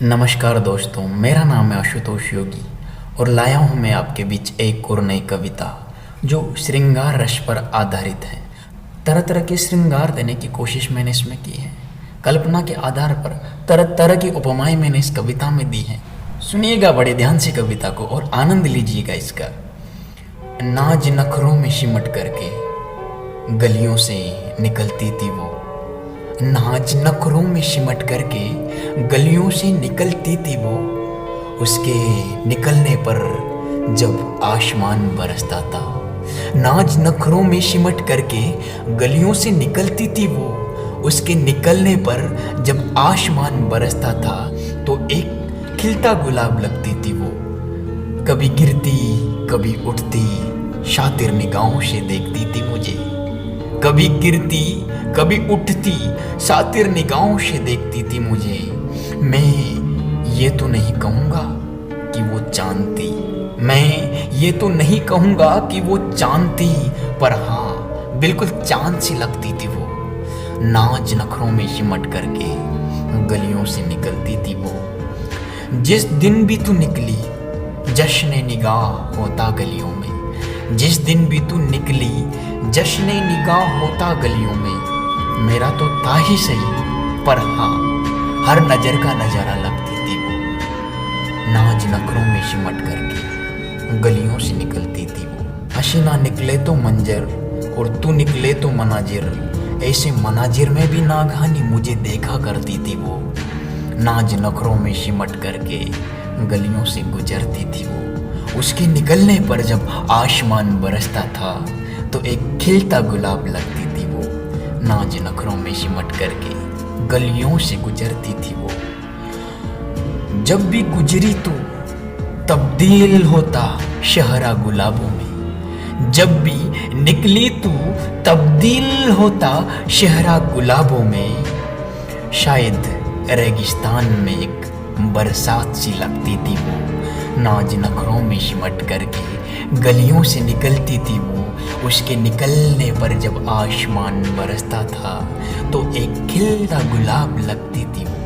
नमस्कार दोस्तों, मेरा नाम है आशुतोष योगी और लाया हूँ मैं आपके बीच एक और नई कविता जो श्रृंगार रस पर आधारित है। तरह तरह के श्रृंगार देने की कोशिश मैंने इसमें की है। कल्पना के आधार पर तरह तरह की उपमाएं मैंने इस कविता में दी हैं। सुनिएगा बड़े ध्यान से कविता को और आनंद लीजिएगा इसका। नाज नखरों में सिमट करके गलियों से निकलती थी वो, नाज नखरों में सिमट करके गलियों से निकलती थी वो। उसके निकलने पर जब आसमान बरसता था, नाज नखरों में सिमट करके गलियों से निकलती थी वो। उसके निकलने पर जब आसमान बरसता था तो एक खिलता गुलाब लगती थी वो। कभी गिरती कभी उठती शातिर निगाहों से देखती थी मुझे। कभी गिरती कभी उठती शातिर निगाहों से देखती थी मुझे। मैं ये तो नहीं कहूँगा कि वो चांद थी, मैं ये तो नहीं कहूँगा कि वो चांद थी, पर हाँ बिल्कुल चांद सी लगती थी वो। नाज नखरों में सिमट करके गलियों से निकलती थी वो। जिस दिन भी तू निकली जश्न निगाह होता गलियों में, जिस दिन भी तू निकली जश्न निगाह होता गलियों में। मेरा तो था ही सही, पर हाँ हर नजर का नजारा लगती थी वो। नाज नखरों में सिमट करके गलियों से निकलती थी वो। हसीना निकले तो मंजर और तू निकले तो मनाजिर, ऐसे मनाजिर में भी नागहानी मुझे देखा करती थी वो। नाज नखरों में सिमट करके गलियों से गुजरती थी वो। उसके निकलने पर जब आसमान बरसता था तो एक खिलता गुलाब लगती थी वो। नाज नखरों में सिमट करके गलियों से गुजरती थी वो। जब भी गुजरी तो तब्दील होता शहरा गुलाबों में, जब भी निकली तू तब्दील होता शहरा गुलाबों में। शायद रेगिस्तान में एक बरसात सी लगती थी वो। नाज नखरों में सिमट करके गलियों से निकलती थी वो। उसके निकलने पर जब आसमान बरसता था तो एक खिलता गुलाब लगती थी वो।